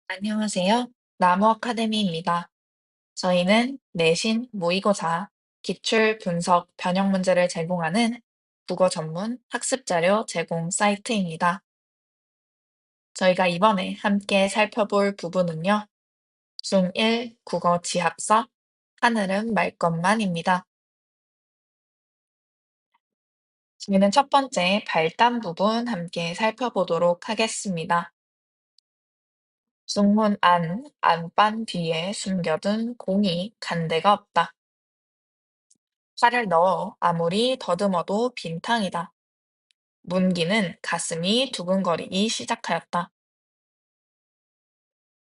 안녕하세요. 나무 아카데미입니다. 저희는 내신, 모의고사, 기출, 분석, 변형 문제를 제공하는 국어 전문 학습 자료 제공 사이트입니다. 저희가 이번에 함께 살펴볼 부분은요. 중1 국어 지합서 하늘은 말 것만입니다. 저희는 첫 번째 발단 부분 함께 살펴보도록 하겠습니다. 중문 안반 뒤에 숨겨둔 공이 간 데가 없다. 살을 넣어 아무리 더듬어도 빈탕이다. 문기는 가슴이 두근거리기 시작하였다.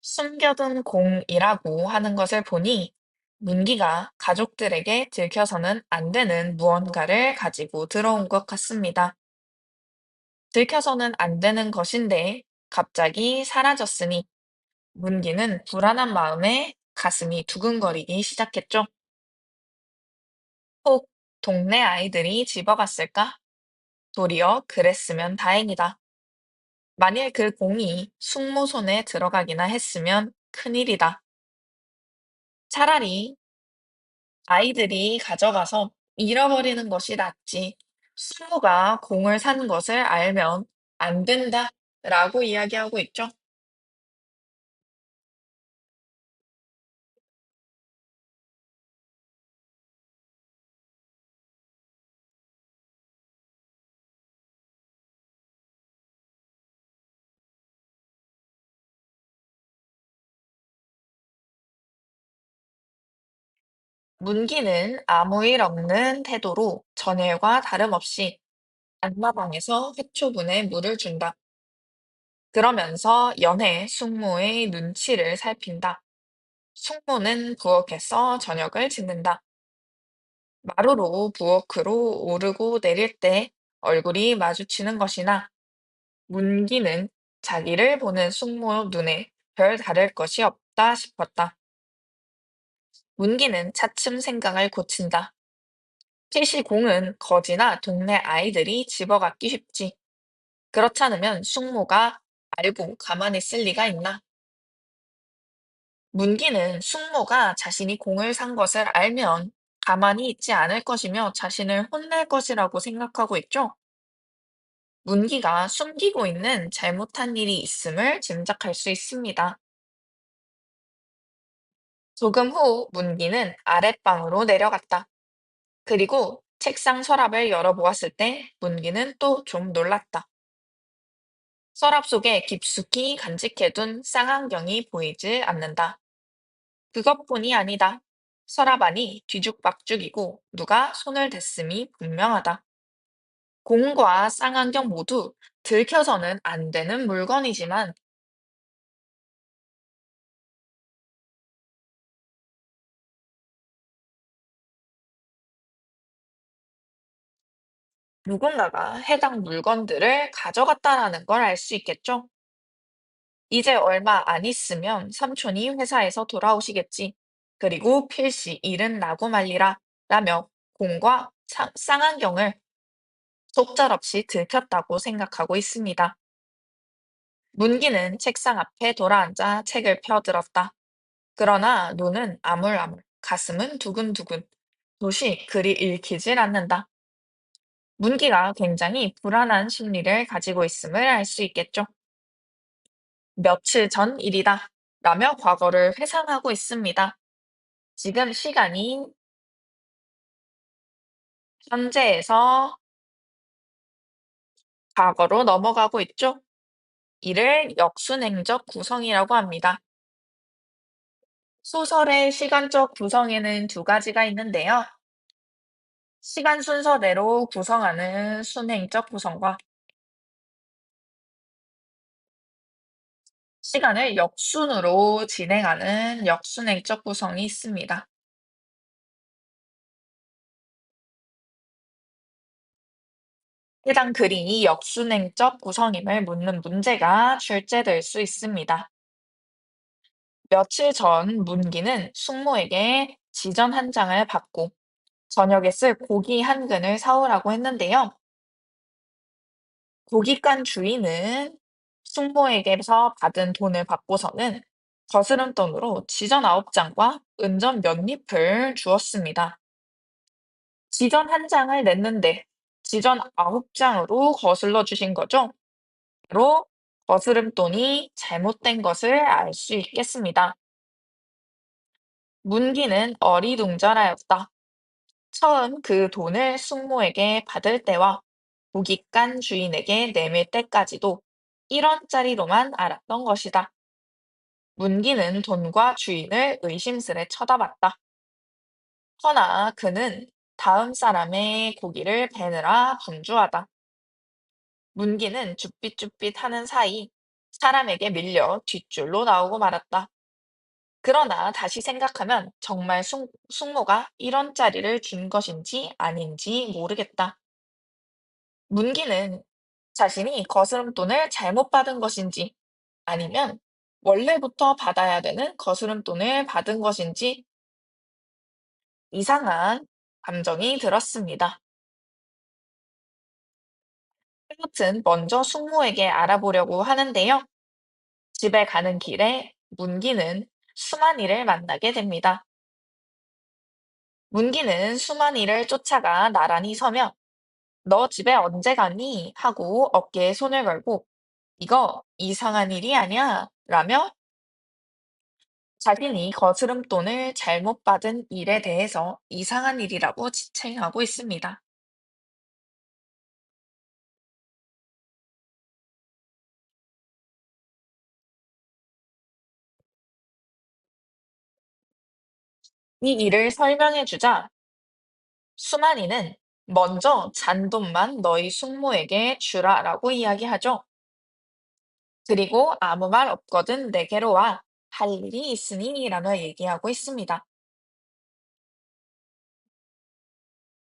숨겨둔 공이라고 하는 것을 보니 문기가 가족들에게 들켜서는 안 되는 무언가를 가지고 들어온 것 같습니다. 들켜서는 안 되는 것인데 갑자기 사라졌으니 문기는 불안한 마음에 가슴이 두근거리기 시작했죠. 혹 동네 아이들이 집어갔을까? 도리어 그랬으면 다행이다. 만일 그 공이 숙모 손에 들어가기나 했으면 큰일이다. 차라리 아이들이 가져가서 잃어버리는 것이 낫지. 숙모가 공을 산 것을 알면 안 된다. 라고 이야기하고 있죠. 문기는 아무 일 없는 태도로 전일과 다름없이 안마방에서 회초분에 물을 준다. 그러면서 연해 숙모의 눈치를 살핀다. 숙모는 부엌에서 저녁을 짓는다. 마루로 부엌으로 오르고 내릴 때 얼굴이 마주치는 것이나 문기는 자기를 보는 숙모 눈에 별 다를 것이 없다 싶었다. 문기는 차츰 생각을 고친다. 필시공은 거지나 동네 아이들이 집어갖기 쉽지. 그렇지 않으면 숙모가 알고 가만히 있을 리가 있나? 문기는 숙모가 자신이 공을 산 것을 알면 가만히 있지 않을 것이며 자신을 혼낼 것이라고 생각하고 있죠. 문기가 숨기고 있는 잘못한 일이 있음을 짐작할 수 있습니다. 조금 후 문기는 아랫방으로 내려갔다. 그리고 책상 서랍을 열어보았을 때 문기는 또 좀 놀랐다. 서랍 속에 깊숙이 간직해둔 쌍안경이 보이지 않는다. 그것뿐이 아니다. 서랍 안이 뒤죽박죽이고 누가 손을 댔음이 분명하다. 공과 쌍안경 모두 들켜서는 안 되는 물건이지만 누군가가 해당 물건들을 가져갔다라는 걸 알 수 있겠죠? 이제 얼마 안 있으면 삼촌이 회사에서 돌아오시겠지. 그리고 필시 일은 나고 말리라. 라며 공과 쌍안경을 속절없이 들켰다고 생각하고 있습니다. 문기는 책상 앞에 돌아앉아 책을 펴들었다. 그러나 눈은 아물아물, 가슴은 두근두근. 도시 글이 읽히질 않는다. 문기가 굉장히 불안한 심리를 가지고 있음을 알 수 있겠죠. 며칠 전 일이다. 라며 과거를 회상하고 있습니다. 지금 시간이 현재에서 과거로 넘어가고 있죠. 이를 역순행적 구성이라고 합니다. 소설의 시간적 구성에는 두 가지가 있는데요. 시간 순서대로 구성하는 순행적 구성과 시간을 역순으로 진행하는 역순행적 구성이 있습니다. 해당 글이 역순행적 구성임을 묻는 문제가 출제될 수 있습니다. 며칠 전 문기는 숙모에게 지전 한 장을 받고 저녁에 쓸 고기 한 근을 사오라고 했는데요. 고깃간 주인은 숙모에게서 받은 돈을 받고서는 거스름돈으로 지전 9장과 은전 몇 잎을 주었습니다. 지전 한 장을 냈는데 지전 9장으로 거슬러 주신 거죠? 로 거스름돈이 잘못된 것을 알 수 있겠습니다. 문기는 어리둥절하였다. 처음 그 돈을 숙모에게 받을 때와 고깃간 주인에게 내밀 때까지도 1원짜리로만 알았던 것이다. 문기는 돈과 주인을 의심스레 쳐다봤다. 허나 그는 다음 사람의 고기를 베느라 분주하다. 문기는 쭈삣쭈삣 하는 사이 사람에게 밀려 뒷줄로 나오고 말았다. 그러나 다시 생각하면 정말 숙모가 1원짜리를 준 것인지 아닌지 모르겠다. 문기는 자신이 거스름돈을 잘못 받은 것인지 아니면 원래부터 받아야 되는 거스름돈을 받은 것인지 이상한 감정이 들었습니다. 아무튼 먼저 숙모에게 알아보려고 하는데요. 집에 가는 길에 문기는 수만이를 만나게 됩니다. 문기는 수만이를 쫓아가 나란히 서며 너 집에 언제 가니? 하고 어깨에 손을 걸고 이거 이상한 일이 아니야? 라며 자신이 거스름돈을 잘못 받은 일에 대해서 이상한 일이라고 지칭하고 있습니다. 이 일을 설명해 주자 수만이는 먼저 잔돈만 너희 숙모에게 주라라고 이야기하죠. 그리고 아무 말 없거든 내게로 와. 할 일이 있으니 라며 얘기하고 있습니다.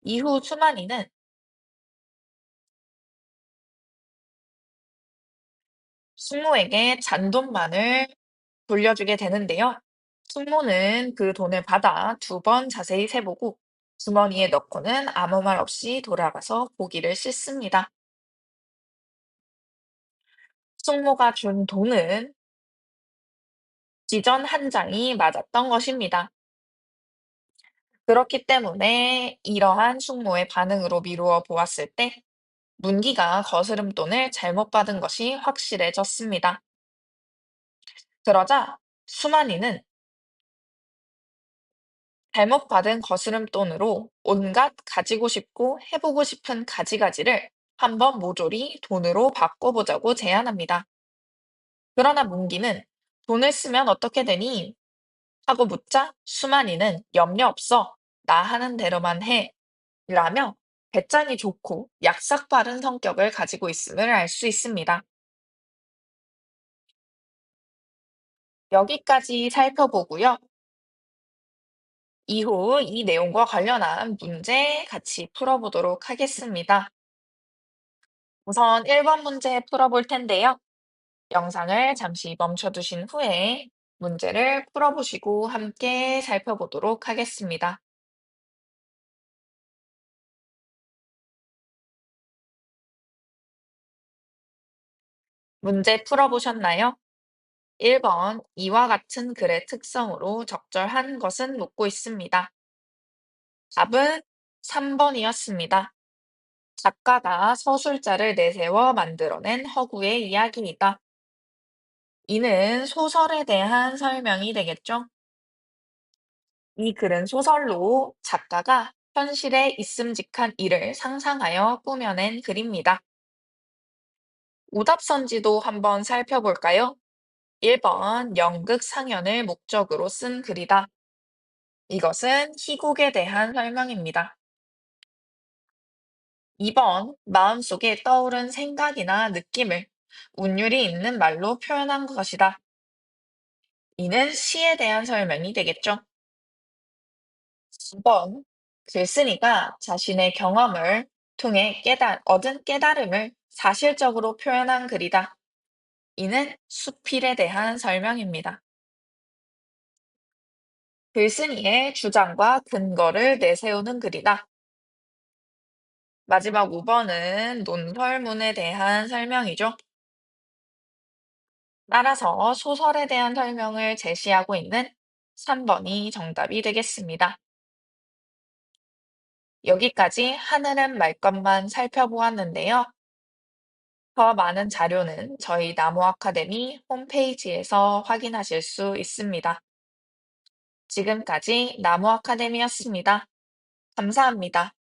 이후 수만이는 숙모에게 잔돈만을 돌려주게 되는데요. 숙모는 그 돈을 받아 2번 자세히 세보고 주머니에 넣고는 아무 말 없이 돌아가서 고기를 씻습니다. 숙모가 준 돈은 지전 한 장이 맞았던 것입니다. 그렇기 때문에 이러한 숙모의 반응으로 미루어 보았을 때 문기가 거스름돈을 잘못 받은 것이 확실해졌습니다. 그러자 수만이는 잘못 받은 거스름돈으로 온갖 가지고 싶고 해보고 싶은 가지가지를 한번 모조리 돈으로 바꿔보자고 제안합니다. 그러나 문기는 돈을 쓰면 어떻게 되니? 하고 묻자 수만이는 염려 없어. 나 하는 대로만 해. 라며 배짱이 좋고 약삭 빠른 성격을 가지고 있음을 알 수 있습니다. 여기까지 살펴보고요. 이후 이 내용과 관련한 문제 같이 풀어보도록 하겠습니다. 우선 1번 문제 풀어볼 텐데요. 영상을 잠시 멈춰두신 후에 문제를 풀어보시고 함께 살펴보도록 하겠습니다. 문제 풀어보셨나요? 1번 이와 같은 글의 특성으로 적절한 것은 묻고 있습니다. 답은 3번이었습니다. 작가가 서술자를 내세워 만들어낸 허구의 이야기이다. 이는 소설에 대한 설명이 되겠죠? 이 글은 소설로 작가가 현실에 있음직한 일을 상상하여 꾸며낸 글입니다. 오답선지도 한번 살펴볼까요? 1번 연극 상연을 목적으로 쓴 글이다. 이것은 희곡에 대한 설명입니다. 2번 마음속에 떠오른 생각이나 느낌을 운율이 있는 말로 표현한 것이다. 이는 시에 대한 설명이 되겠죠. 3번 글쓴이가 자신의 경험을 통해 얻은 깨달음을 사실적으로 표현한 글이다. 이는 수필에 대한 설명입니다. 글쓴이의 주장과 근거를 내세우는 글이다. 마지막 5번은 논설문에 대한 설명이죠. 따라서 소설에 대한 설명을 제시하고 있는 3번이 정답이 되겠습니다. 여기까지 하늘은 말 것만 살펴보았는데요. 더 많은 자료는 저희 나무 아카데미 홈페이지에서 확인하실 수 있습니다. 지금까지 나무 아카데미였습니다. 감사합니다.